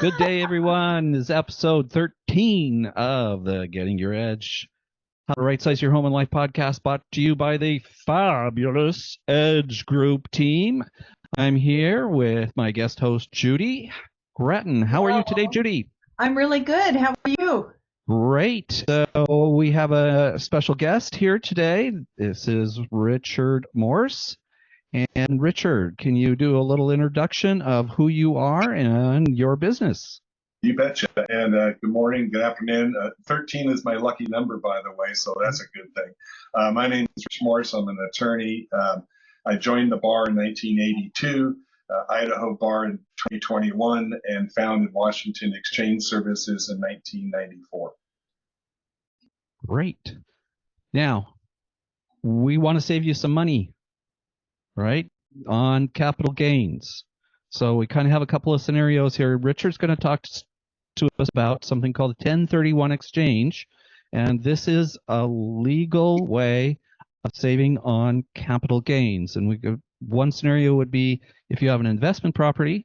Good day, everyone. This is episode 13 of the Getting Your Edge, How to Right Size Your Home and Life podcast, brought to you by the fabulous Edge Group team. I'm here with my guest host, Judy Gretton. How are you today, Judy? I'm really good. How are you? Great. So we have a special guest here today. This is Richard Morse. And Richard, can you do a little introduction of who you are and your business? You betcha. And good morning, good afternoon. 13 is my lucky number, by the way, so that's a good thing. My name is Rich Morse. I'm an attorney. I joined the bar in 1982, Idaho Bar in 2021, and founded Washington Exchange Services in 1994. Great. Now, we want to save you some money, right, on capital gains. So we kind of have a couple of scenarios here. Richard's going to talk to us about something called a 1031 exchange, and this is a legal way of saving on capital gains. And one scenario would be if you have an investment property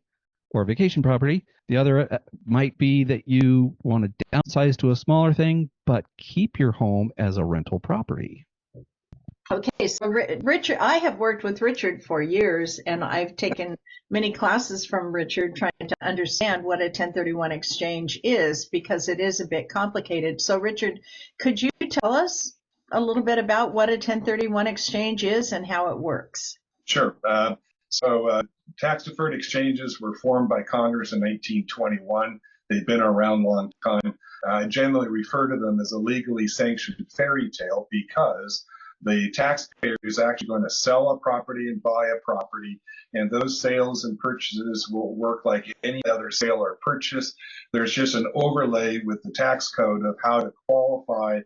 or a vacation property. The other might be that you want to downsize to a smaller thing, but keep your home as a rental property. Okay, so Richard, I have worked with Richard for years, and I've taken many classes from Richard trying to understand what a 1031 exchange is, because it is a bit complicated. So Richard, could you tell us a little bit about what a 1031 exchange is and how it works? Sure. Tax-deferred exchanges were formed by Congress in 1921. They've been around a long time. I generally refer to them as a legally sanctioned fairy tale because the taxpayer is actually going to sell a property and buy a property, and those sales and purchases will work like any other sale or purchase. There's just an overlay with the tax code of how to qualify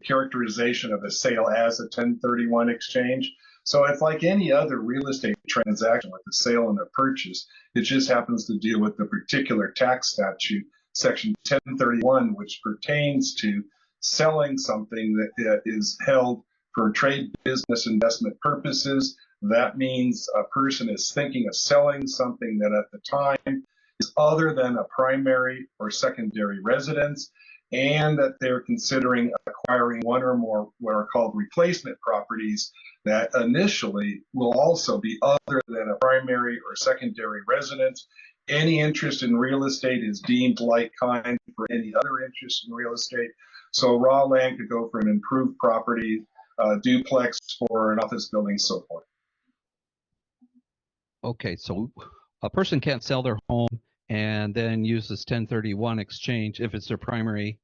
characterization of a sale as a 1031 exchange. So it's like any other real estate transaction with a sale and a purchase. It just happens to deal with the particular tax statute, Section 1031, which pertains to selling something that is held for trade, business, investment purposes. That means a person is thinking of selling something that at the time is other than a primary or secondary residence, and that they're considering acquiring one or more what are called replacement properties that initially will also be other than a primary or secondary residence. Any interest in real estate is deemed like kind for any other interest in real estate. So raw land could go for an improved property, duplex for an office building, so forth. Okay, so a person can't sell their home and then use this 1031 exchange if it's their primary,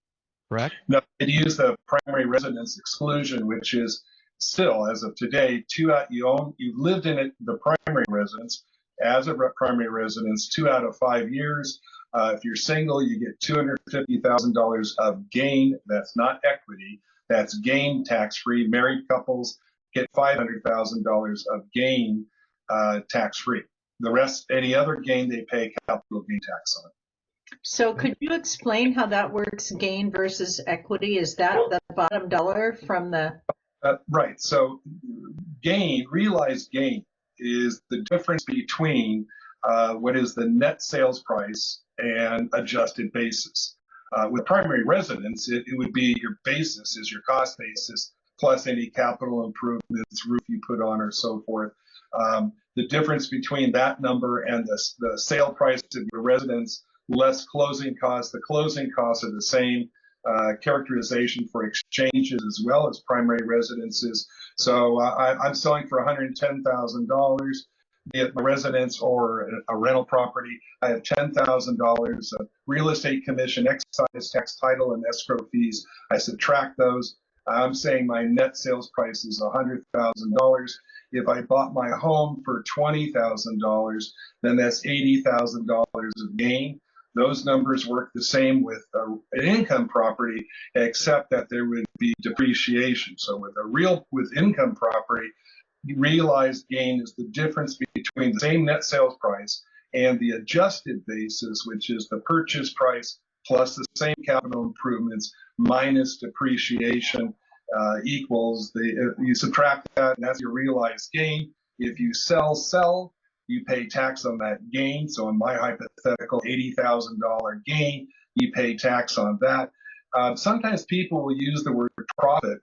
correct? No, they use the primary residence exclusion, which is still, as of today, you've lived in it, the primary residence, as a primary residence 2 out of 5 years. If you're single, you get $250,000 of gain. That's not equity. That's gain tax-free. Married couples get $500,000 of gain tax-free. The rest, any other gain, they pay capital gain tax on. So could you explain how that works, gain versus equity? Is that the bottom dollar from the... Right. So realized gain, is the difference between what is the net sales price and adjusted basis. With primary residence, it would be your basis is your cost basis plus any capital improvements, roof you put on, or so forth. The difference between that number and the sale price of your residence less closing costs. The closing costs are the same. Characterization for exchanges as well as primary residences. So I'm selling for $110,000, be it my residence or a rental property. I have $10,000 of real estate commission, excise tax, title, and escrow fees. I subtract those. I'm saying my net sales price is $100,000. If I bought my home for $20,000, then that's $80,000 of gain. Those numbers work the same with an income property, except that there would be depreciation. So with income property, realized gain is the difference between the same net sales price and the adjusted basis, which is the purchase price plus the same capital improvements minus depreciation equals you subtract that, and that's your realized gain. If you sell, you pay tax on that gain. So in my hypothetical $80,000 gain, you pay tax on that. Sometimes people will use the word profit,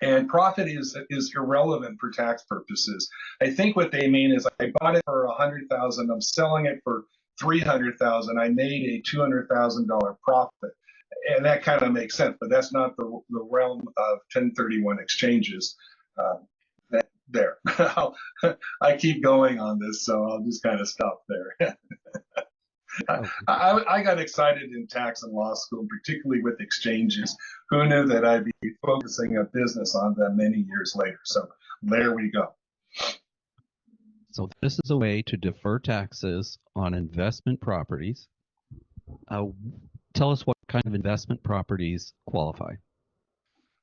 and profit is irrelevant for tax purposes. I think what they mean is I bought it for $100,000, I'm selling it for $300,000. I made a $200,000 profit, and that kind of makes sense. But that's not the realm of 1031 exchanges. There, I keep going on this, so I'll just kind of stop there. I got excited in tax and law school, particularly with exchanges. Who knew that I'd be focusing a business on them many years later? So there we go. So this is a way to defer taxes on investment properties. Tell us what kind of investment properties qualify.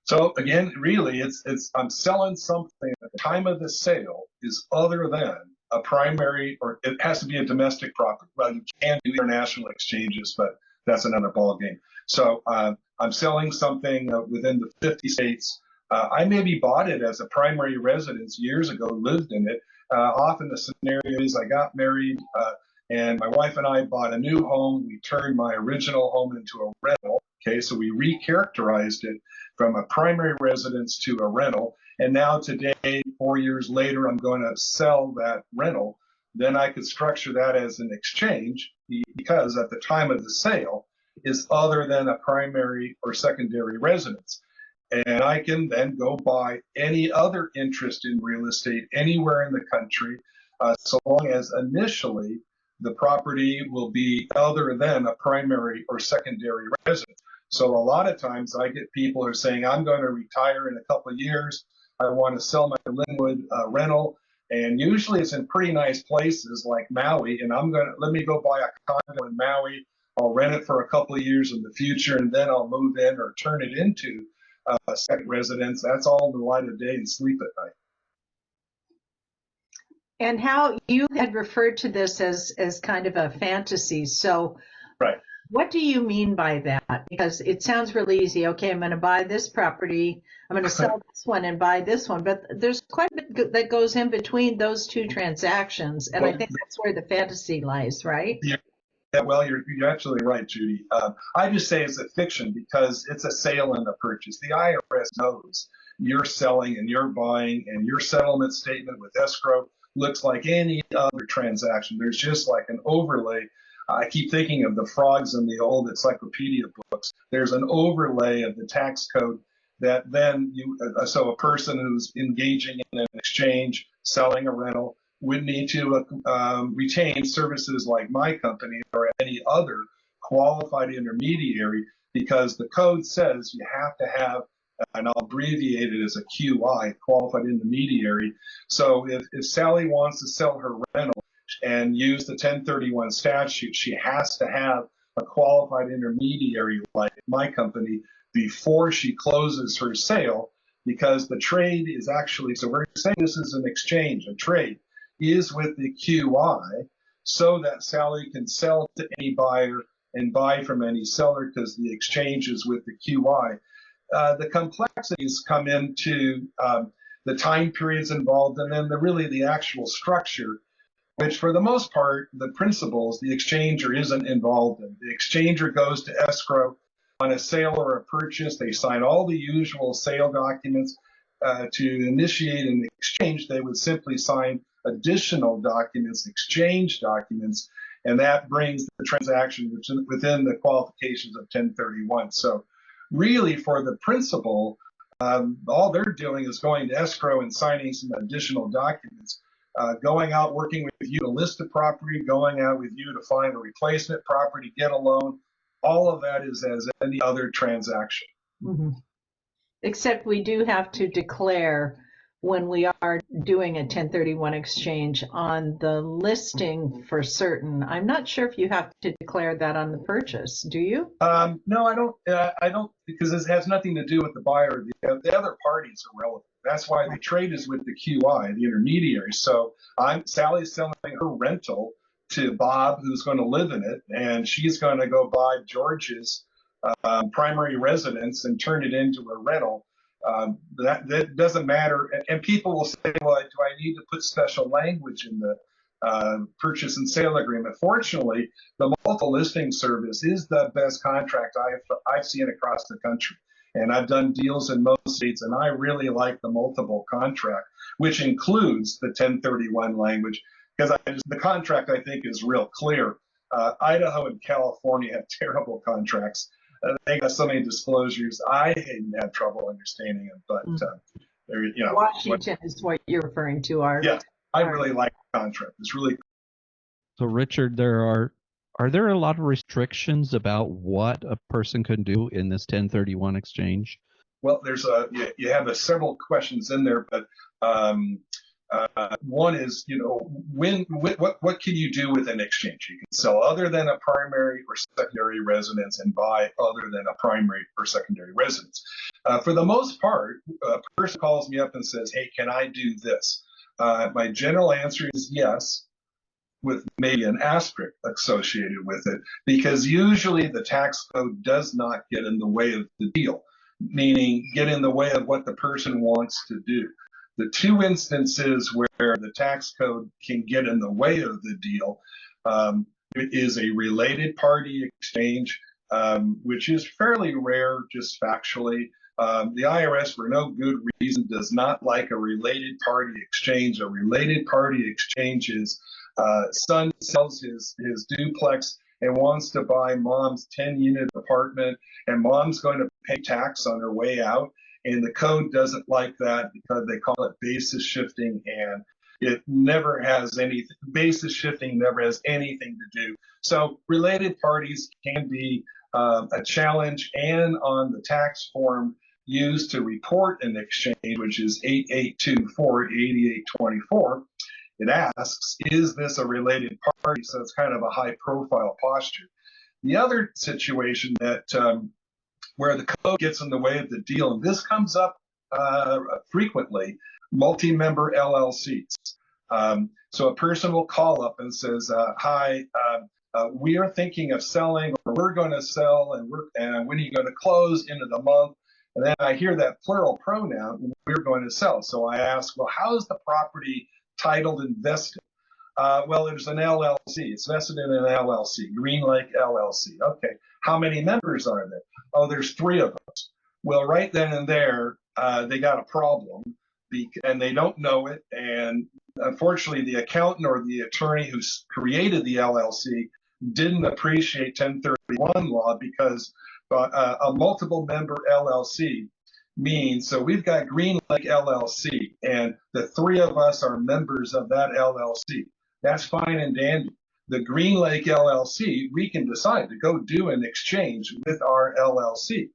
So again, really, it's I'm selling something at the time of the sale is other than a primary, or it has to be a domestic property. Well, you can do international exchanges, but that's another ballgame. So I'm selling something within the 50 states. I maybe bought it as a primary residence years ago, lived in it. Often the scenario is I got married and my wife and I bought a new home. We turned my original home into a rental. Okay, so we recharacterized it from a primary residence to a rental. And now today, 4 years later, I'm going to sell that rental. Then I could structure that as an exchange because at the time of the sale is other than a primary or secondary residence. And I can then go buy any other interest in real estate anywhere in the country, so long as initially the property will be other than a primary or secondary residence. So a lot of times I get people who are saying, I'm going to retire in a couple of years. I want to sell my Linwood rental. And usually it's in pretty nice places like Maui. And let me go buy a condo in Maui. I'll rent it for a couple of years in the future, and then I'll move in or turn it into a second residence. That's all in the light of day and sleep at night. And how you had referred to this as kind of a fantasy. So right. What do you mean by that? Because it sounds really easy. Okay, I'm going to buy this property. I'm going to sell this one and buy this one. But there's quite a bit that goes in between those two transactions. And I think that's where the fantasy lies, right? Yeah. Well, you're absolutely right, Judy. I just say it's a fiction because it's a sale and a purchase. The IRS knows you're selling and you're buying, and your settlement statement with escrow looks like any other transaction. There's just like an overlay. I keep thinking of the frogs in the old encyclopedia books. There's an overlay of the tax code that then so a person who's engaging in an exchange, selling a rental, would need to retain services like my company or any other qualified intermediary, because the code says you have to have, and I'll abbreviate it as a QI, qualified intermediary. So if Sally wants to sell her rental and use the 1031 statute, she has to have a qualified intermediary like my company before she closes her sale, because the trade is actually, so we're saying this is an exchange, a trade is with the QI, so that Sally can sell to any buyer and buy from any seller because the exchange is with the QI. The complexities come into the time periods involved, and then really the actual structure, which for the most part, the principles, the exchanger isn't involved in. The exchanger goes to escrow on a sale or a purchase. They sign all the usual sale documents. To initiate an exchange, they would simply sign additional documents, exchange documents, and that brings the transaction within the qualifications of 1031. So really for the principal, all they're doing is going to escrow and signing some additional documents, going out, working with you to list a property, going out with you to find a replacement property, get a loan. All of that is as any other transaction. Mm-hmm. Except we do have to declare when we are doing a 1031 exchange on the listing for certain. I'm not sure if you have to declare that on the purchase. Do you? No, I don't, because this has nothing to do with the buyer. The other parties are relevant. That's why the trade is with the QI, the intermediary. So Sally's selling her rental to Bob, who's going to live in it, and she's going to go buy George's primary residence and turn it into a rental. That doesn't matter. And people will say, well, do I need to put special language in the purchase and sale agreement. Fortunately, the multiple listing service is the best contract I've seen across the country. And I've done deals in most states, and I really like the multiple contract, which includes the 1031 language, because the contract, I think, is real clear. Idaho and California have terrible contracts. They got so many disclosures. I had trouble understanding them, but Washington is what you're referring to. I really like the contract. It's really. So, Richard, are there a lot of restrictions about what a person can do in this 1031 exchange? Well, you have several questions in there, but one is, what can you do with an exchange? You can sell other than a primary or secondary residence and buy other than a primary or secondary residence. For the most part, a person calls me up and says, hey, can I do this? My general answer is yes, with maybe an asterisk associated with it, because usually the tax code does not get in the way of the deal, meaning get in the way of what the person wants to do. The two instances where the tax code can get in the way of the deal is a related party exchange, which is fairly rare just factually. The IRS, for no good reason, does not like a related party exchange. A related party exchange is son sells his duplex and wants to buy mom's 10-unit apartment, and mom's going to pay tax on her way out. And the code doesn't like that because they call it basis shifting, and it never has anything. Basis shifting never has anything to do. So related parties can be a challenge, and on the tax form used to report an exchange, which is 8824-8824, it asks, is this a related party? So it's kind of a high profile posture. The other situation that where the code gets in the way of the deal, and this comes up frequently, multi-member LLCs. So a person will call up and says, hi, we are thinking of selling, or we're going to sell, and when are you going to close? End of the month. And then I hear that plural pronoun, we're going to sell. So I ask, well, how is the property titled and vested? Well, there's an LLC. It's vested in an LLC, Green Lake LLC. Okay. How many members are there? Oh, there's 3 of us. Well, right then and there, they got a problem, and they don't know it. And unfortunately, the accountant or the attorney who created the LLC didn't appreciate 1031 law, because a multiple member LLC means, so we've got Green Lake LLC, and the 3 of us are members of that LLC. That's fine and dandy. The Green Lake LLC, we can decide to go do an exchange with our LLC.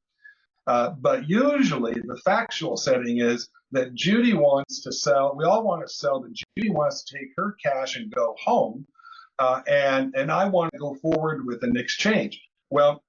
But usually the factual setting is that Judy wants to sell. We all want to sell, but Judy wants to take her cash and go home. And I want to go forward with an exchange. Well,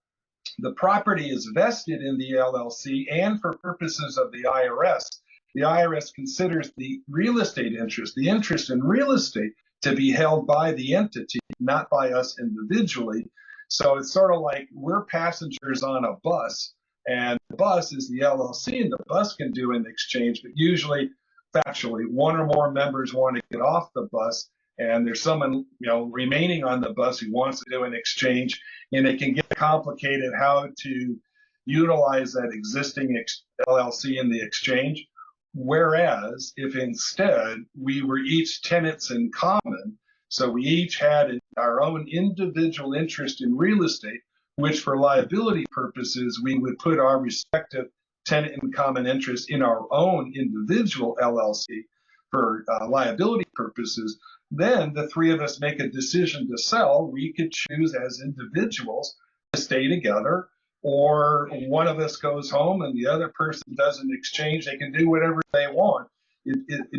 the property is vested in the LLC, and for purposes of the IRS considers the real estate interest, the interest in real estate, to be held by the entity, not by us individually. So it's sort of like we're passengers on a bus, and the bus is the LLC, and the bus can do an exchange, but usually, factually, 1 or more members want to get off the bus, and there's someone remaining on the bus who wants to do an exchange, and it can get complicated how to utilize that existing LLC in the exchange. Whereas if instead we were each tenants in common, so we each had our own individual interest in real estate, which for liability purposes, we would put our respective tenant in common interest in our own individual LLC for liability purposes, then the 3 of us make a decision to sell. We could choose as individuals to stay together, or one of us goes home and the other person does an exchange. They can do whatever they want,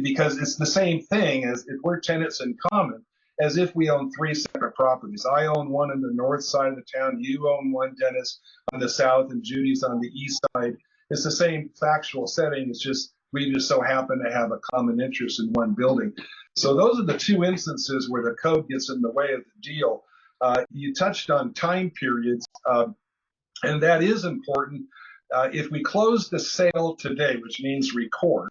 because it's the same thing as if we're tenants in common, as if we own 3 separate properties. I own one in the north side of the town, you own one, Dennis, on the south, and Judy's on the east side. It's the same factual setting. It's just we just so happen to have a common interest in one building. So those are the 2 instances where the code gets in the way of the deal. You touched on time periods, and that is important. If we close the sale today, which means record,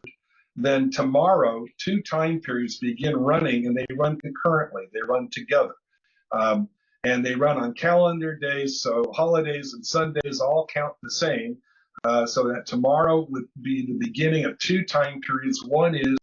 then tomorrow 2 time periods begin running, and they run concurrently. They run together. And they run on calendar days, so holidays and Sundays all count the same. So that tomorrow would be the beginning of 2 time periods. One is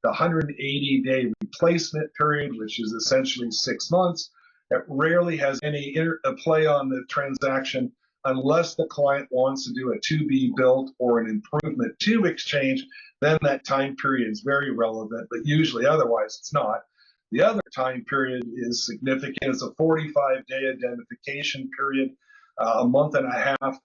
the 180-day replacement period, which is essentially 6 months. That rarely has any play on the transaction unless the client wants to do a to-be built or an improvement to exchange. Then that time period is very relevant, but usually otherwise it's not. The other time period is significant. It's a 45-day identification period, a month and a half,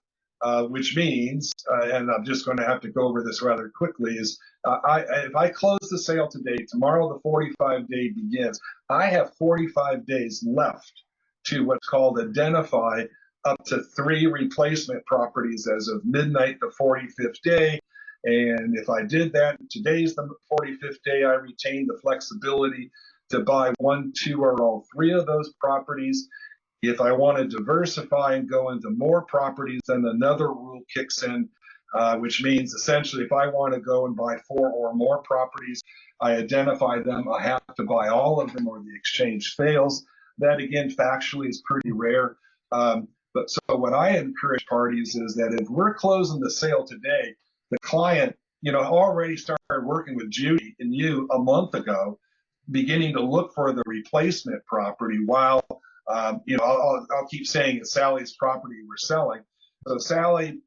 which means, and I'm just going to have to go over this rather quickly, is if I close the sale today, tomorrow the 45-day begins. I have 45 days left to what's called identify up to 3 replacement properties as of midnight the 45th day. And if I did that, today's the 45th day, I retain the flexibility to buy 1, 2, or all 3 of those properties. If I want to diversify and go into more properties, then another rule kicks in, which means essentially if I want to go and buy 4 or more properties, I identify them. I have to buy all of them or the exchange fails. That, again, factually is pretty rare. But so what I encourage parties is that if we're closing the sale today, the client, already started working with Judy and you a month ago, beginning to look for the replacement property while, I'll keep saying it's Sally's property we're selling. So Sally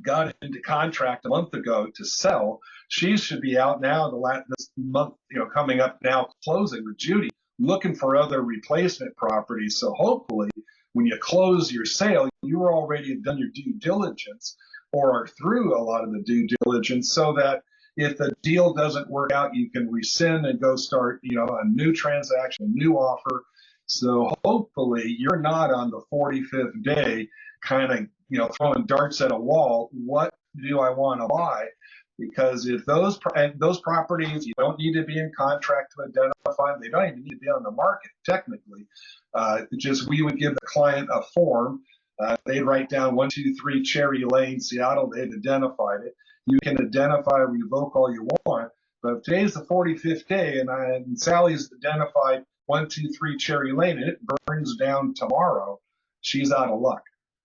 got into contract a month ago to sell. She should be out now this month, coming up now, closing with Judy, looking for other replacement properties. So hopefully when you close your sale, you already have done your due diligence or are through a lot of the due diligence, so that if the deal doesn't work out, you can rescind and go start, a new transaction, a new offer. So hopefully you're not on the 45th day kind of, throwing darts at a wall. What do I want to buy? Because if those properties, you don't need to be in contract to identify them. They don't even need to be on the market technically. Just we would give the client a form. They'd write down 1, 2, 3 Cherry Lane, Seattle. They'd identified it. You can identify, revoke all you want. But if today's the 45th day and Sally's identified 1, 2, 3 Cherry Lane and it burns down tomorrow, she's out of luck.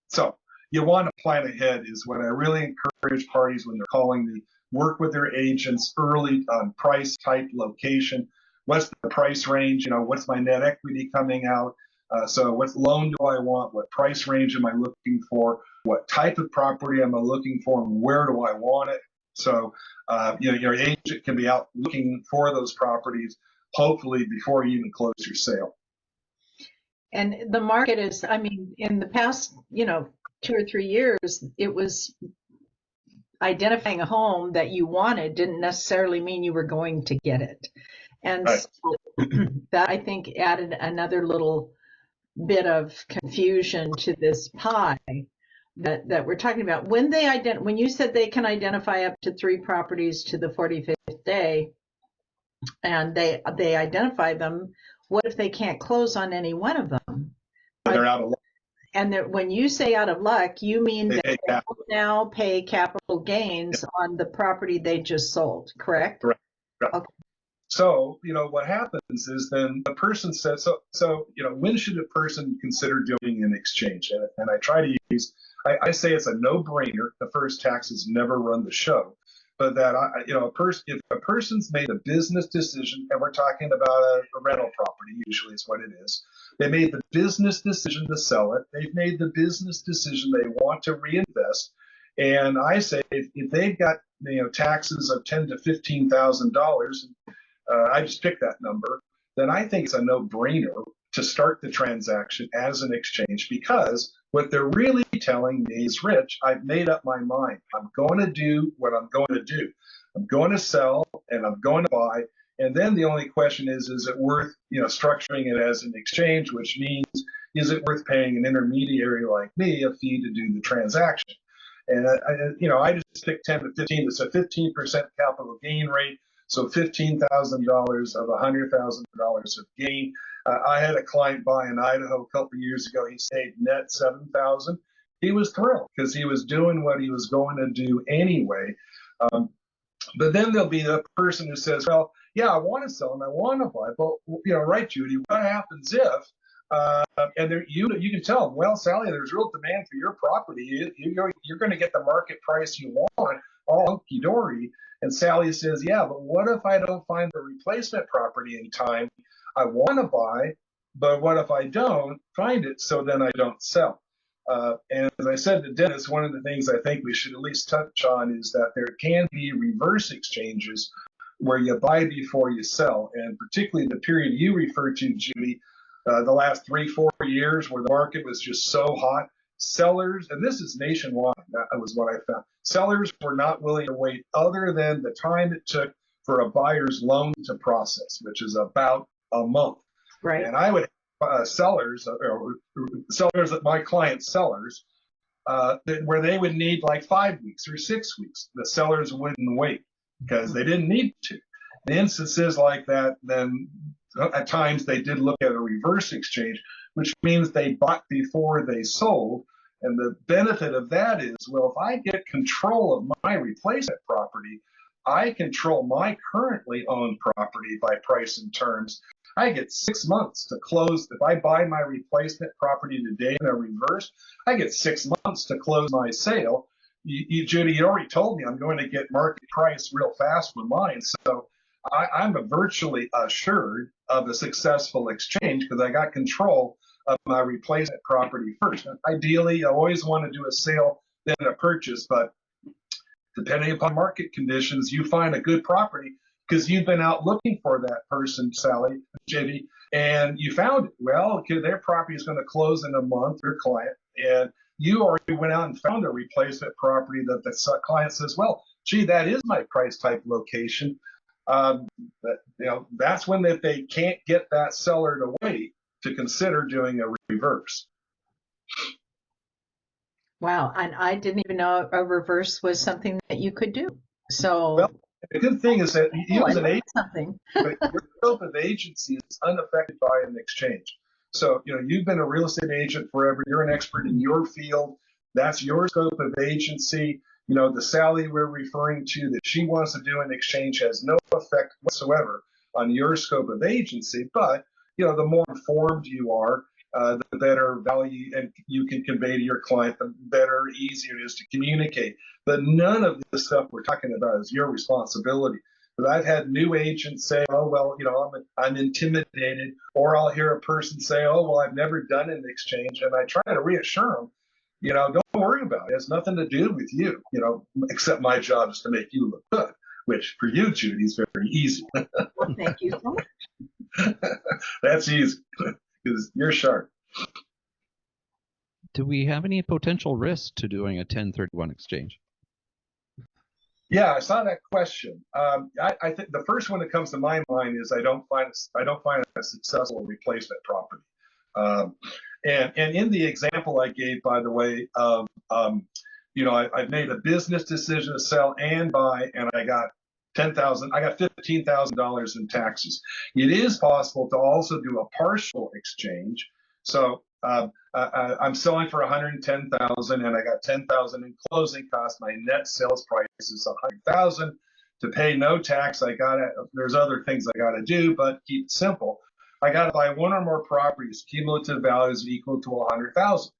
So you want to plan ahead is what I really encourage parties when they're calling me. Work with their agents early on price, type, location. What's the price range? What's my net equity coming out? So what loan do I want? What price range am I looking for? What type of property am I looking for? And where do I want it? So, your agent can be out looking for those properties, hopefully before you even close your sale. And the market is, in the past, 2 or 3 years, it was identifying a home that you wanted didn't necessarily mean you were going to get it. And Right. So that, I think, added another little bit of confusion to this pie that we're talking about. When you said they can identify up to 3 properties to the 45th day, and they identify them, what if they can't close on any one of them? They're out of luck. And when you say out of luck, you mean They that pay they will now pay capital gains on the property they just sold, correct? Correct. Okay. So, what happens is then the person says, when should a person consider doing an exchange? And I try to use, I say it's a no-brainer. The first taxes never run the show. But that, if a person's made a business decision, and we're talking about a rental property, usually is what it is. They made the business decision to sell it. They've made the business decision they want to reinvest. And I say if they've got, taxes of $10,000 to $15,000, I just pick that number, then I think it's a no-brainer to start the transaction as an exchange, because what they're really telling me is, Rich, I've made up my mind. I'm going to do what I'm going to do. I'm going to sell and I'm going to buy. And then the only question is it worth, structuring it as an exchange, which means, is it worth paying an intermediary like me a fee to do the transaction? And, I just pick 10 to 15. It's a 15% capital gain rate. So $15,000 of $100,000 of gain. I had a client buy in Idaho a couple of years ago. He saved net $7,000. He was thrilled because he was doing what he was going to do anyway. But then there'll be the person who says, well, yeah, I want to sell and I want to buy. But, right, Judy, what happens if, and there, you can tell them, well, Sally, there's real demand for your property. You're going to get the market price you want, all hunky dory. And Sally says, yeah, but what if I don't find the replacement property in time? I want to buy, but what if I don't find it? So then I don't sell. And as I said to Dennis, one of the things I think we should at least touch on is that there can be reverse exchanges where you buy before you sell. And particularly the period you referred to, Judy, the last 3-4 years where the market was just so hot, sellers, and this is nationwide, that was what I found, sellers were not willing to wait other than the time it took for a buyer's loan to process, which is about a month. Right. And I would sellers that my clients sellers where they would need like 5 weeks or 6 weeks. The sellers wouldn't wait because they didn't need to. In instances like that, then at times they did look at a reverse exchange, which means they bought before they sold. And the benefit of that is, well, if I get control of my replacement property, I control my currently owned property by price and terms. I get 6 months to close. If I buy my replacement property today in a reverse, I get 6 months to close my sale. Judy, you already told me I'm going to get market price real fast with mine. So I'm virtually assured of a successful exchange because I got control of my replacement property first. Ideally, I always want to do a sale, then a purchase, but depending upon market conditions, you find a good property because you've been out looking for that person, Sally, Judy, and you found it. Well, okay, their property is going to close in a month, your client, and you already went out and found a replacement property that the client says, well, gee, that is my price type location. That's when if they can't get that seller to wait to consider doing a reverse. Wow, and I didn't even know a reverse was something that you could do. So, well, the good thing is that you as an agent, something. your scope of agency is unaffected by an exchange. So, you've been a real estate agent forever. You're an expert in your field. That's your scope of agency. The Sally we're referring to that she wants to do an exchange has no effect whatsoever on your scope of agency. But, the more informed you are, the better value and you can convey to your client, the better, easier it is to communicate. But none of the stuff we're talking about is your responsibility. But I've had new agents say, oh, well, I'm intimidated. Or I'll hear a person say, oh, well, I've never done an exchange. And I try to reassure them, don't worry about it. It has nothing to do with you, except my job is to make you look good, which for you, Judy, is very easy. Well, thank you so much. That's easy because you're sharp. Do we have any potential risk to doing a 1031 exchange? Yeah, I saw that question. I think the first one that comes to my mind is I don't find a successful replacement property. And in the example I gave, by the way, I've made a business decision to sell and buy, and I got $15,000 in taxes. It is possible to also do a partial exchange. So I'm selling for $110,000 and I got $10,000 in closing costs. My net sales price is $100,000. To pay no tax, there's other things I got to do, but keep it simple. I got to buy one or more properties, cumulative values equal to $100,000.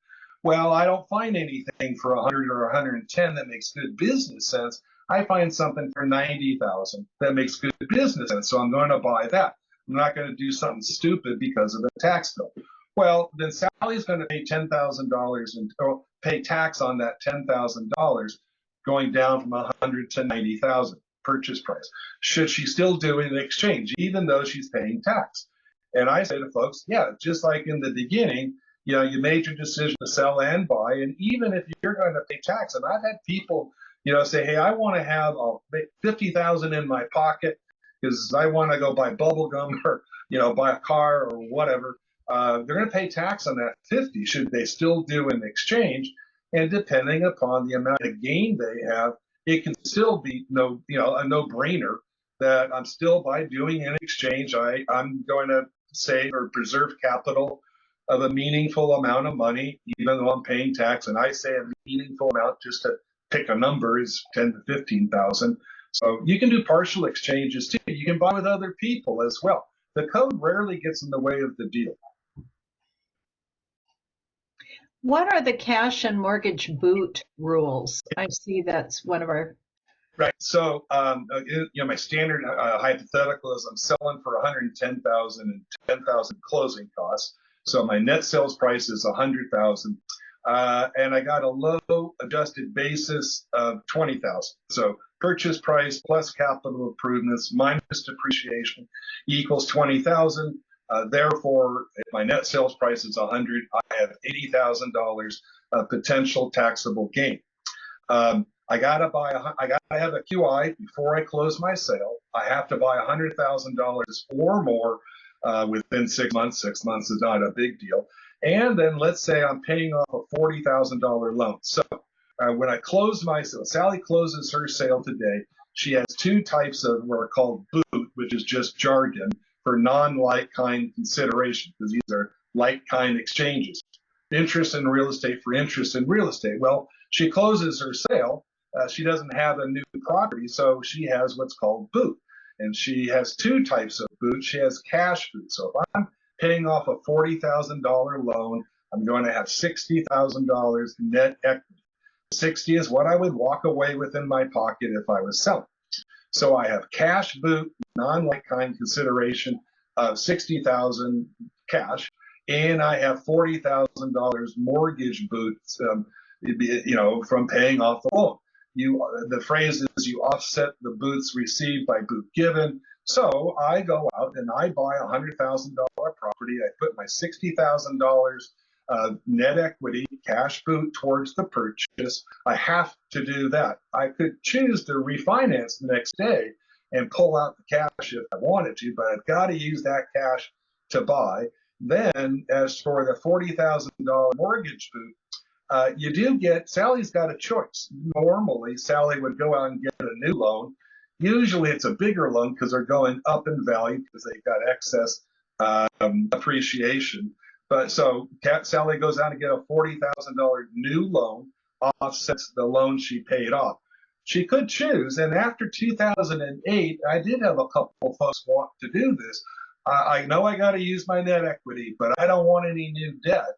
Well, I don't find anything for 100 or 110 that makes good business sense. I find something for 90,000 that makes good business sense, so I'm going to buy that. I'm not going to do something stupid because of the tax bill. Well, then Sally's going to pay $10,000 and pay tax on that $10,000, going down from 100 to 90,000 purchase price. Should she still do an exchange, even though she's paying tax? And I say to folks, yeah, just like in the beginning, you made your decision to sell and buy, and even if you're going to pay tax, and I've had people say, hey, I want to have $50,000 in my pocket because I want to go buy bubble gum or, buy a car or whatever. They're going to pay tax on that 50. Should they still do an exchange? And depending upon the amount of gain they have, it can still be a no-brainer that I'm still, by doing an exchange, I'm going to save or preserve capital of a meaningful amount of money, even though I'm paying tax. And I say a meaningful amount, just to pick a number, is 10 to 15,000. So you can do partial exchanges too. You can buy with other people as well. The code rarely gets in the way of the deal. What are the cash and mortgage boot rules? I see that's one of our. Right. So, my standard hypothetical is I'm selling for 110,000 and 10,000 closing costs. So my net sales price is 100,000, and I got a low adjusted basis of 20,000. So purchase price plus capital improvements minus depreciation equals 20,000. Therefore, if my net sales price is 100, I have $80,000 of potential taxable gain. I gotta have a QI before I close my sale. I have to buy $100,000 or more within 6 months. 6 months is not a big deal. And then let's say I'm paying off a $40,000 loan. So when I close my sale, Sally closes her sale today. She has two types of what are called boot, which is just jargon for non-like-kind consideration, because these are like-kind exchanges. Interest in real estate for interest in real estate. Well, she closes her sale. She doesn't have a new property, so she has what's called boot. And she has two types of boot. She has cash boot. So if I'm paying off a $40,000 loan, I'm going to have $60,000 net equity. 60 is what I would walk away with in my pocket if I was selling. So I have cash boot, non-like-kind consideration of $60,000 cash, and I have $40,000 mortgage boot, from paying off the loan. The phrase is you offset the boots received by boot given. So I go out and I buy a $100,000 property. I put my $60,000 net equity cash boot towards the purchase. I have to do that. I could choose to refinance the next day and pull out the cash if I wanted to, but I've got to use that cash to buy. Then, as for the $40,000 mortgage boot, Sally's got a choice. Normally, Sally would go out and get a new loan. Usually it's a bigger loan because they're going up in value because they've got excess appreciation. But so Sally goes out and get a $40,000 new loan, offsets the loan she paid off. She could choose, and after 2008, I did have a couple of folks want to do this. I know I got to use my net equity, but I don't want any new debt.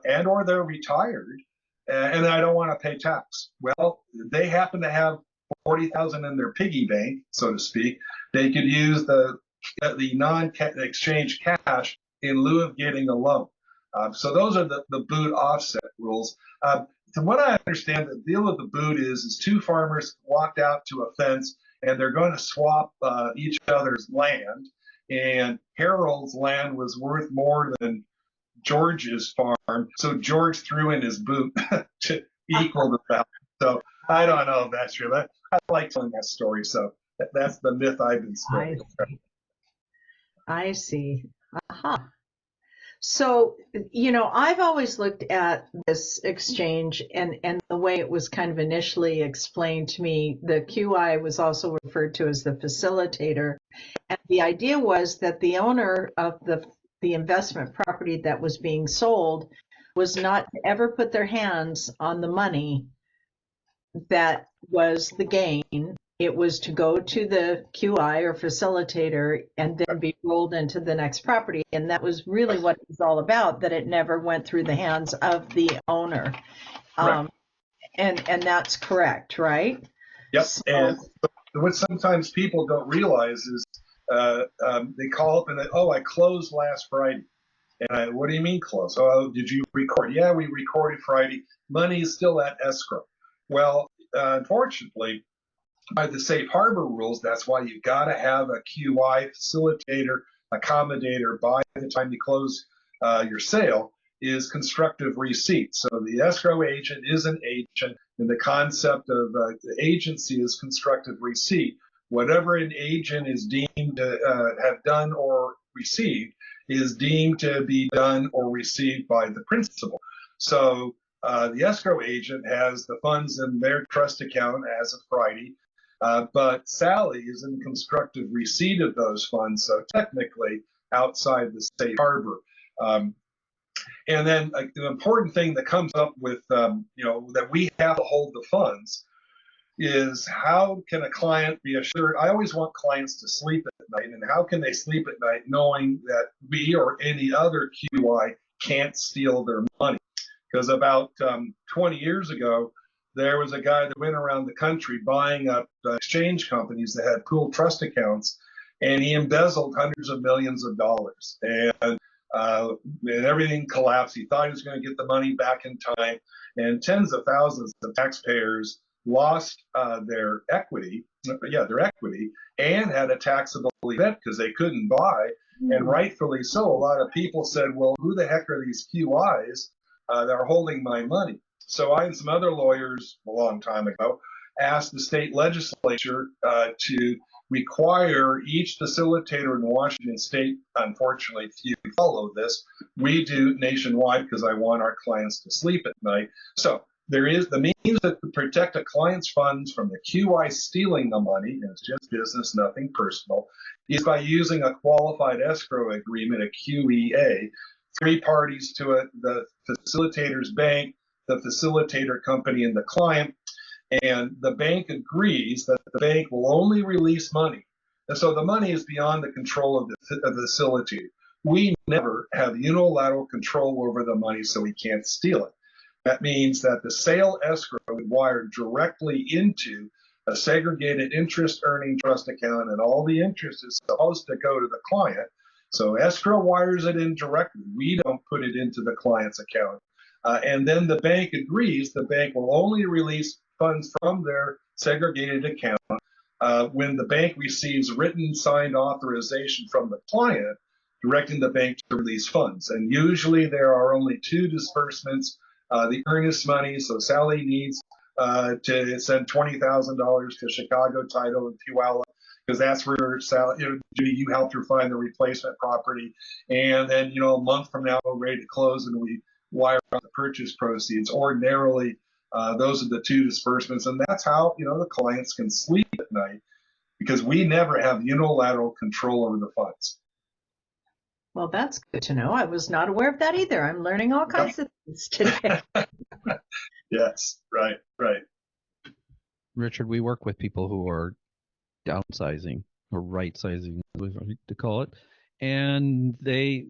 And or they're retired, and I don't want to pay tax. Well, they happen to have 40,000 in their piggy bank, so to speak. They could use the non-exchange cash in lieu of getting a loan. So those are the boot offset rules. From what I understand, the deal with the boot is two farmers walked out to a fence, and they're going to swap each other's land. And Harold's land was worth more than George's farm, so George threw in his boot to equal the value. So I don't know if that's true. I like telling that story, so that's the myth I've been spreading. I see. Aha. So, I've always looked at this exchange and the way it was kind of initially explained to me. The QI was also referred to as the facilitator. And the idea was that the owner of the investment property that was being sold was not to ever put their hands on the money that was the gain. It was to go to the QI or facilitator and then be rolled into the next property. And that was really what it was all about, that it never went through the hands of the owner. And that's correct, right? Yep. So, and what sometimes people don't realize is they call up and I closed last Friday. And what do you mean close? Oh, did you record? Yeah, we recorded Friday. Money is still at escrow. Well, unfortunately, by the safe harbor rules, that's why you've got to have a QI facilitator, accommodator by the time you close your sale is constructive receipt. So the escrow agent is an agent, and the concept of the agency is constructive receipt. Whatever an agent is deemed to have done or received is deemed to be done or received by the principal. So the escrow agent has the funds in their trust account as of Friday, but Sally is in constructive receipt of those funds, so technically outside the safe harbor. And then the important thing that comes up with, that we have to hold the funds is how can a client be assured? I always want clients to sleep at night, and how can they sleep at night knowing that we or any other QI can't steal their money? Because about 20 years ago, there was a guy that went around the country buying up exchange companies that had pooled trust accounts, and he embezzled hundreds of millions of dollars. And everything collapsed. He thought he was going to get the money back in time, and tens of thousands of taxpayers lost their equity, and had a taxable event because they couldn't buy. And rightfully so, a lot of people said, well, who the heck are these QIs that are holding my money? So I and some other lawyers a long time ago asked the state legislature to require each facilitator in Washington state. Unfortunately, few follow this. We do nationwide because I want our clients to sleep at night. So there is the means to protect a client's funds from the QI stealing the money, and it's just business, nothing personal, is by using a qualified escrow agreement, a QEA. Three parties to it: the facilitator's bank, the facilitator company, and the client. And the bank agrees that the bank will only release money. And so the money is beyond the control of the facilitator. We never have unilateral control over the money, so we can't steal it. That means that the sale escrow is wired directly into a segregated interest earning trust account, and all the interest is supposed to go to the client. So escrow wires it in directly. We don't put it into the client's account. And then the bank agrees the bank will only release funds from their segregated account when the bank receives written signed authorization from the client directing the bank to release funds. And usually there are only two disbursements, the earnest money. So Sally needs to send $20,000 to Chicago Title and Puyallup, because that's where Sally, Judy, you helped her find the replacement property. And then, a month from now, we're ready to close and we wire out the purchase proceeds. Ordinarily, those are the two disbursements, and that's how the clients can sleep at night, because we never have unilateral control over the funds. Well, that's good to know. I was not aware of that either. I'm learning all kinds of things today. Yes, right. Richard, we work with people who are downsizing or right sizing, as we like to call it. And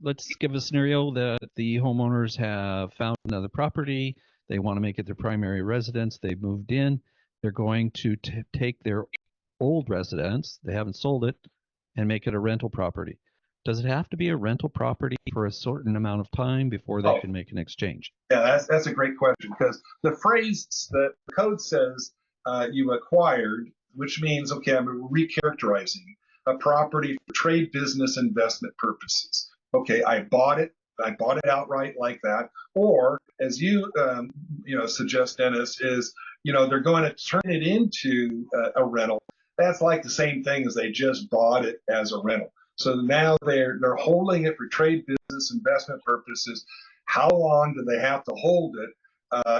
let's give a scenario that the homeowners have found another property. They want to make it their primary residence. They've moved in. They're going to take their old residence, they haven't sold it, and make it a rental property. Does it have to be a rental property for a certain amount of time before they can make an exchange? Yeah, that's a great question, because the phrase that the code says you acquired, which means, okay, I'm recharacterizing a property for trade, business, investment purposes. Okay, I bought it outright like that. Or, as you suggest, Dennis, is they're going to turn it into a rental. That's like the same thing as they just bought it as a rental. So now they're holding it for trade, business, investment purposes. How long do they have to hold it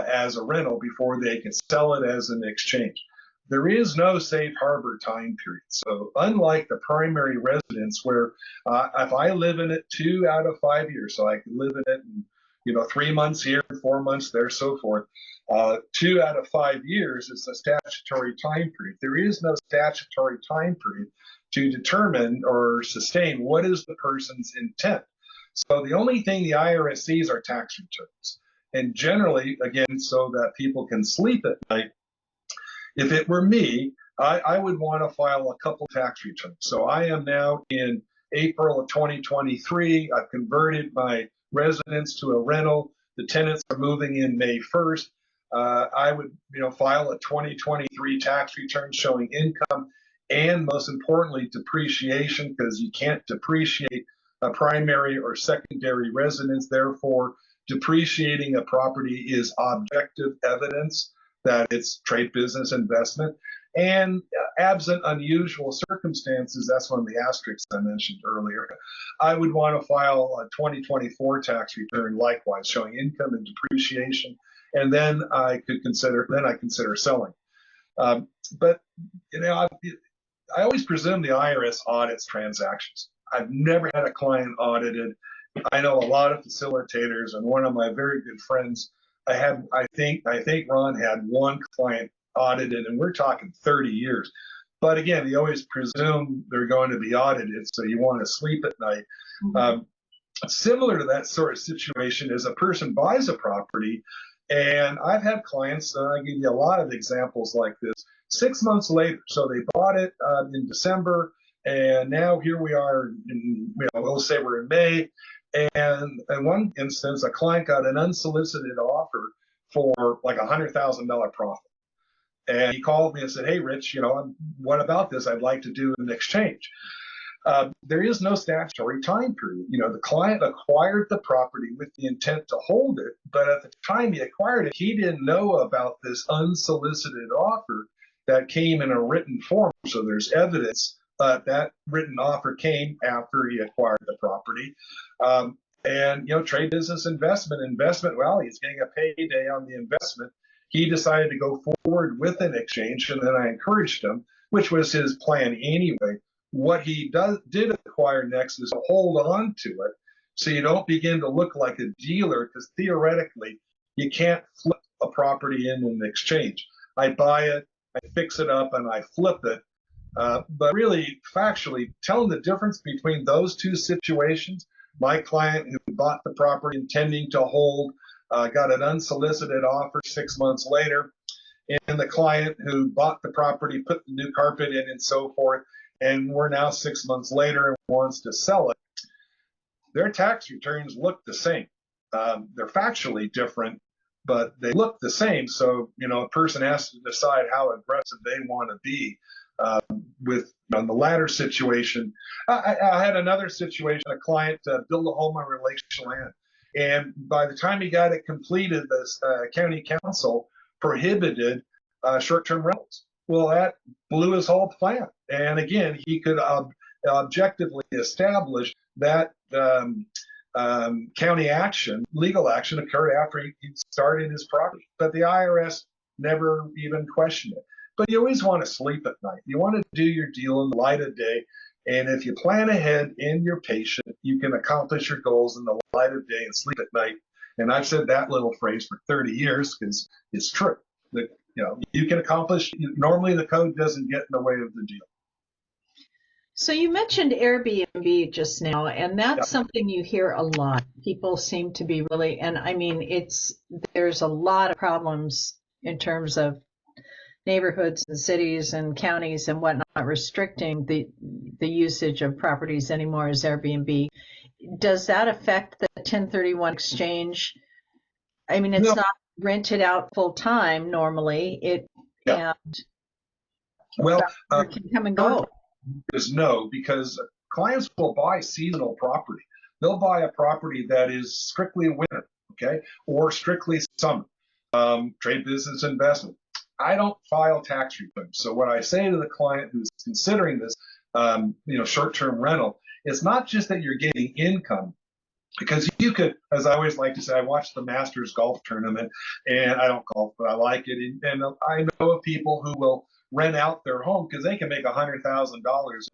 as a rental before they can sell it as an exchange? There is no safe harbor time period. So unlike the primary residence, where if I live in it 2 out of 5 years, so I can live in it and 3 months here, 4 months there, so forth. 2 out of 5 years is a statutory time period. There is no statutory time period to determine or sustain what is the person's intent. So the only thing the IRS sees are tax returns. And generally, again, so that people can sleep at night, if it were me, I would want to file a couple tax returns. So I am now in April of 2023. I've converted my residence to a rental. The tenants are moving in May 1st. I would file a 2023 tax return showing income and, most importantly, depreciation, because you can't depreciate a primary or secondary residence. Therefore, depreciating a property is objective evidence that it's trade, business, investment. And absent unusual circumstances, that's one of the asterisks I mentioned earlier, I would want to file a 2024 tax return likewise showing income and depreciation, and then I consider selling. But I always presume the IRS audits transactions. I've never had a client audited. I know a lot of facilitators, and one of my very good friends, I think Ron had one client audited, and we're talking 30 years. But again, you always presume they're going to be audited, so you want to sleep at night. Similar to that sort of situation is a person buys a property, and I've had clients, and I give you a lot of examples like this, 6 months later. So they bought it in December, and now here we are, we'll say we're in May, and in one instance, a client got an unsolicited offer for like $100,000 profit. And he called me and said, "Hey, Rich, what about this? I'd like to do an exchange." There is no statutory time period. The client acquired the property with the intent to hold it, but at the time he acquired it, he didn't know about this unsolicited offer that came in a written form. So there's evidence that written offer came after he acquired the property. And trade business investment, well, he's getting a payday on the investment. He decided to go forward with an exchange, and then I encouraged him, which was his plan anyway. What he did acquire next is to hold on to it so you don't begin to look like a dealer, because theoretically you can't flip a property in an exchange. I buy it, I fix it up, and I flip it. But really, factually, telling the difference between those two situations, my client who bought the property intending to hold got an unsolicited offer 6 months later, and the client who bought the property, put the new carpet in and so forth, and we're now 6 months later and wants to sell it. Their tax returns look the same. They're factually different, but they look the same. So, a person has to decide how aggressive they want to be with the latter situation. I had another situation, a client built a home on relational land. And by the time he got it completed, the county council prohibited short-term rentals. Well, that blew his whole plan. And again, he could objectively establish that county action, legal action, occurred after he started his property. But the IRS never even questioned it. But you always want to sleep at night. You want to do your deal in the light of day. And if you plan ahead and you're patient, you can accomplish your goals in the light of day and sleep at night. And I've said that little phrase for 30 years because it's true. That you can accomplish. Normally, the code doesn't get in the way of the deal. So you mentioned Airbnb just now, and that's something you hear a lot. People seem to be really, and I mean, there's a lot of problems in terms of neighborhoods and cities and counties and whatnot restricting the usage of properties anymore as Airbnb. Does that affect the 1031 exchange? I mean, it's not rented out full time normally. It can come and go. Is no, because clients will buy seasonal property. They'll buy a property that is strictly winter, okay, or strictly summer. Trade business investment. I don't file tax returns. So what I say to the client who's considering this, short-term rental, it's not just that you're getting income, because you could, as I always like to say, I watch the Masters golf tournament, and I don't golf, but I like it. And I know of people who will rent out their home because they can make $100,000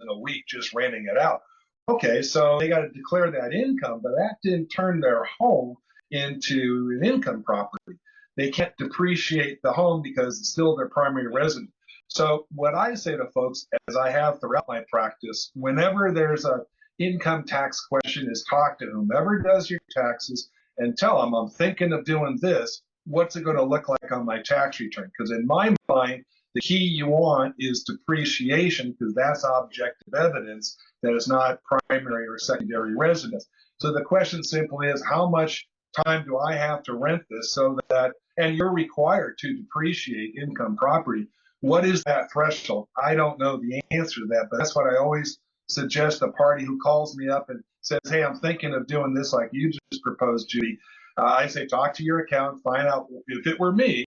in a week just renting it out. Okay, so they got to declare that income, but that didn't turn their home into an income property. They can't depreciate the home because it's still their primary residence. So what I say to folks, as I have throughout my practice, whenever there's a income tax question, is talk to whomever does your taxes and tell them, I'm thinking of doing this. What's it going to look like on my tax return? Because in my mind, the key you want is depreciation, because that's objective evidence that it's not primary or secondary residence. So the question simply is, how much time do I have to rent this so that, and you're required to depreciate income property. What is that threshold? I don't know the answer to that, but that's what I always suggest a party who calls me up and says, hey, I'm thinking of doing this like you just proposed, Judy. I say, talk to your accountant, find out, if it were me,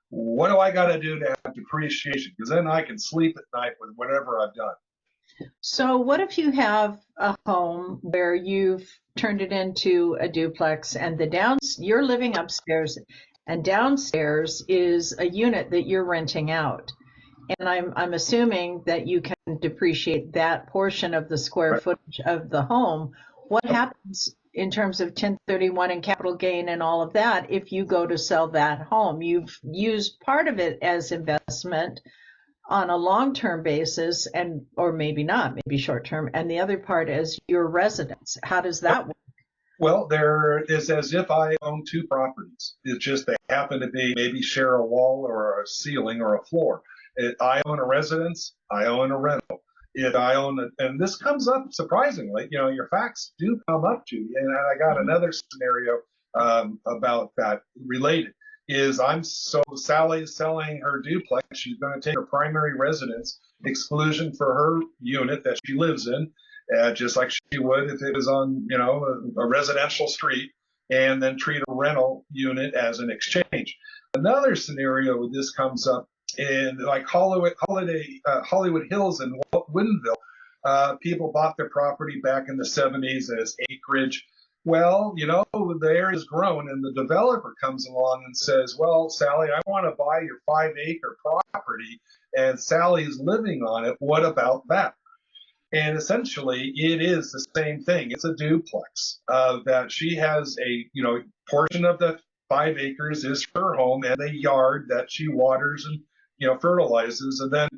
what do I got to do to have depreciation? Because then I can sleep at night with whatever I've done. So what if you have a home where you've turned it into a duplex, and you're living upstairs, and downstairs is a unit that you're renting out, and I'm assuming that you can depreciate that portion of the square footage of the home. What happens in terms of 1031 and capital gain and all of that, if you go to sell that home, you've used part of it as investment on a long-term basis, and or maybe not, maybe short-term, and the other part as your residence. How does that work? Well, there is as if I own two properties. It's just they happen to be maybe share a wall or a ceiling or a floor. I own a residence, I own a rental. If I own and this comes up surprisingly, your facts do come up to you. And I got another scenario about that related. Sally's selling her duplex. She's going to take her primary residence exclusion for her unit that she lives in, just like she would if it was on, a residential street, and then treat a rental unit as an exchange. Another scenario where this comes up in like Hollywood Hills and Woodinville, people bought their property back in the 70s as acreage. Well, the area's grown, and the developer comes along and says, well, Sally, I want to buy your 5-acre property, and Sally's living on it. What about that? And essentially, it is the same thing. It's a duplex that she has a, portion of the 5 acres is her home and a yard that she waters and, fertilizes. And then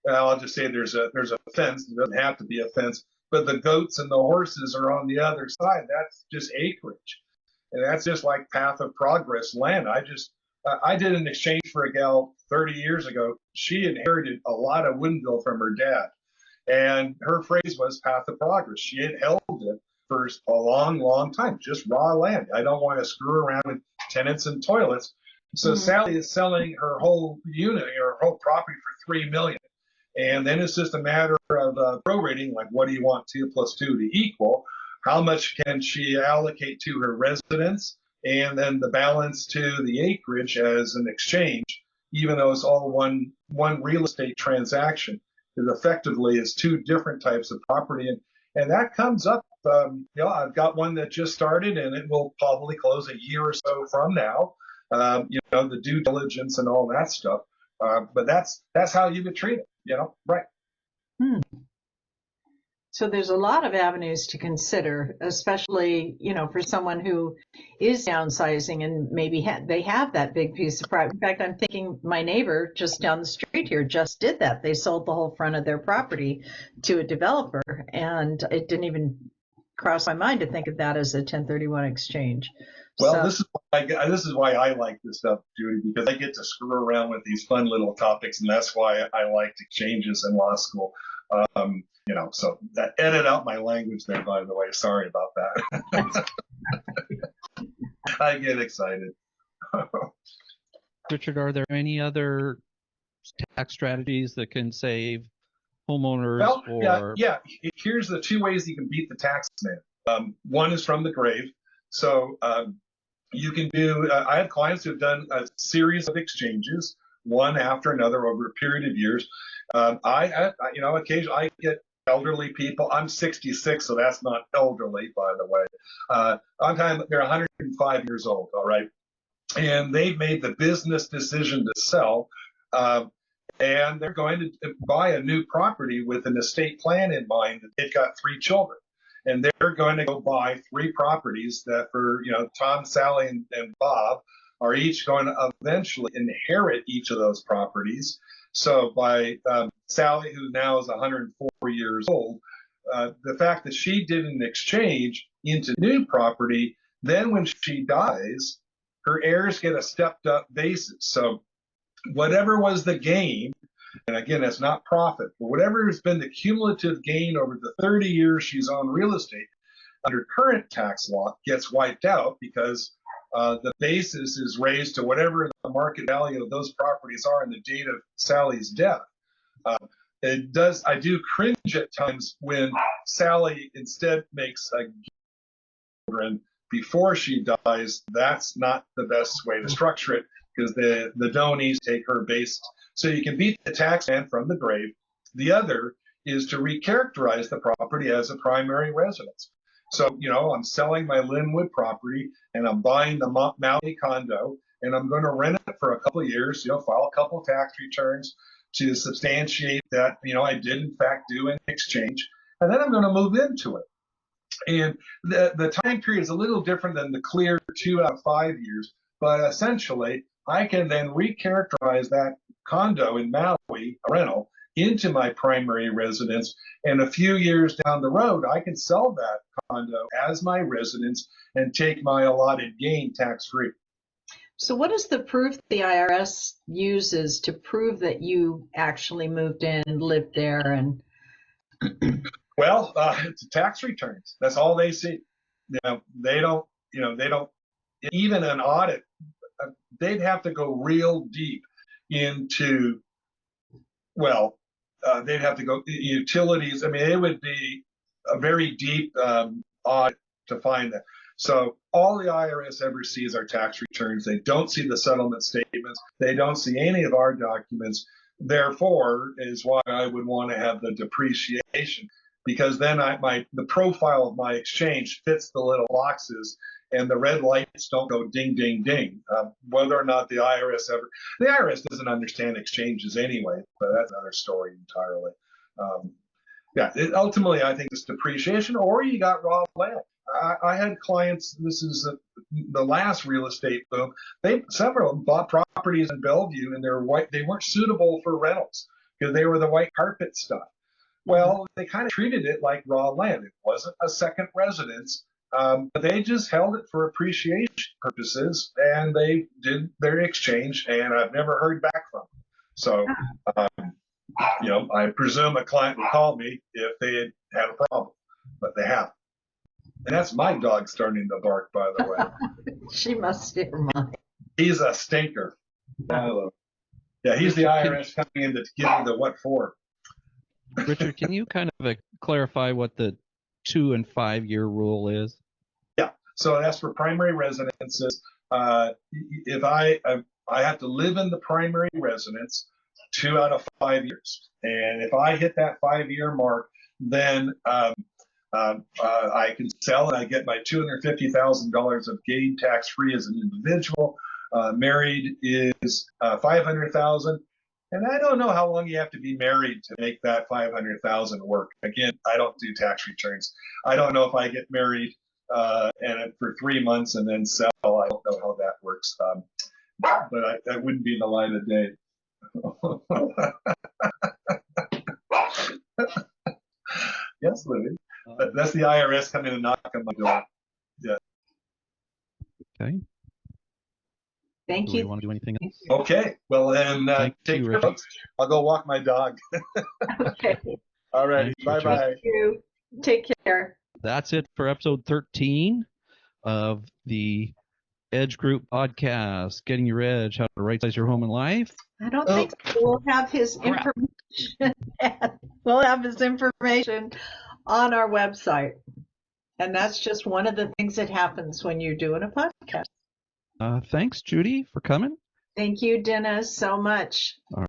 I'll just say there's a fence. It doesn't have to be a fence, but the goats and the horses are on the other side. That's just acreage. And that's just like path of progress land. I did an exchange for a gal 30 years ago. She inherited a lot of Woodinville from her dad. And her phrase was path of progress. She had held it for a long, long time, just raw land. I don't want to screw around with tenants and toilets. So Sally is selling her whole unit, her whole property for $3 million. And then it's just a matter of prorating, like what do you want 2 + 2 to equal? How much can she allocate to her residence? And then the balance to the acreage as an exchange, even though it's all one real estate transaction. It effectively is 2 different types of property. And that comes up, I've got one that just started, and it will probably close a year or so from now, the due diligence and all that stuff. But that's how you would treat it, right. So there's a lot of avenues to consider, especially, for someone who is downsizing and maybe they have that big piece of property. In fact, I'm thinking my neighbor just down the street here just did that. They sold the whole front of their property to a developer, and it didn't even cross my mind to think of that as a 1031 exchange. Well, this is why I like this stuff, Judy, because I get to screw around with these fun little topics, and that's why I liked exchanges in law school. So that edit out my language there, by the way. Sorry about that. I get excited. Richard, are there any other tax strategies that can save homeowners? Well, yeah. Here's the 2 ways you can beat the tax man. One is from the grave. So you can do, I have clients who've done a series of exchanges, one after another over a period of years. Occasionally I get elderly people. I'm 66, so that's not elderly, by the way. They're 105 years old, all right? And they've made the business decision to sell, and they're going to buy a new property with an estate plan in mind. They've got 3 children, and they're going to go buy 3 properties that for, Tom, Sally, and Bob are each going to eventually inherit each of those properties. So by Sally, who now is 104 years old, the fact that she did an exchange into new property, then when she dies, her heirs get a stepped up basis. So whatever was the gain, and again, that's not profit, but whatever has been the cumulative gain over the 30 years she's owned real estate under current tax law gets wiped out because the basis is raised to whatever the market value of those properties are on the date of Sally's death. I do cringe at times when Sally instead makes a gift before she dies. That's not the best way to structure it because the donees take her basis. So you can beat the tax man from the grave. The other is to recharacterize the property as a primary residence. So, I'm selling my Linwood property and I'm buying the Maui condo and I'm going to rent it for a couple of years, file a couple of tax returns to substantiate that, I did in fact do an exchange, and then I'm going to move into it. And the time period is a little different than the clear 2 out of 5 years, but essentially I can then recharacterize that condo in Maui, a rental, into my primary residence. And a few years down the road, I can sell that condo as my residence and take my allotted gain tax free. So what is the proof the IRS uses to prove that you actually moved in and lived there? And Well, it's tax returns. That's all they see. They don't, even an audit, they'd have to go real deep into, well, they'd have to go utilities. I mean, it would be a very deep audit to find that. So all the IRS ever sees are tax returns. They don't see the settlement statements. They don't see any of our documents. Therefore, is why I would want to have the depreciation, because then the profile of my exchange fits the little boxes, and the red lights don't go ding, ding, ding. Whether or not the IRS doesn't understand exchanges anyway, but that's another story entirely. Ultimately, I think it's depreciation, or you got raw land. I had clients, this is the last real estate boom, several of them bought properties in Bellevue, and they weren't suitable for rentals because they were the white carpet stuff. Well, they kind of treated it like raw land. It wasn't a second residence. But they just held it for appreciation purposes, and they did their exchange, and I've never heard back from them. So, I presume a client would call me if they had a problem, but they haven't. And that's my dog starting to bark, by the way. she must hear mine. He's a stinker. Yeah, he's the IRS coming in to give me the what for. Richard, can you kind of clarify what the 2 and 5 year rule is? Yeah, so that's for primary residences. If I have to live in the primary residence 2 out of 5 years, and if I hit that 5-year mark, then I can sell and I get my $250,000 of gain tax free as an individual. Married is $500,000. And I don't know how long you have to be married to make that $500,000 work. Again, I don't do tax returns. I don't know if I get married and for 3 months and then sell. I don't know how that works. But that wouldn't be in the light of day. Yes, Louis. That's the IRS coming and knocking on my door. Yeah. Okay. Thank Do you. we want to do anything else? Okay. Well, then take care, folks. I'll go walk my dog. Okay. All righty. Bye-bye. Thank you. Take care. That's it for episode 13 of the Edge Group podcast, Getting Your Edge, How to Right Size Your Home and Life. I don't think so. We'll have his information. We'll have his information on our website. And that's just one of the things that happens when you're doing a podcast. Thanks, Judy, for coming. Thank you, Dennis, so much. All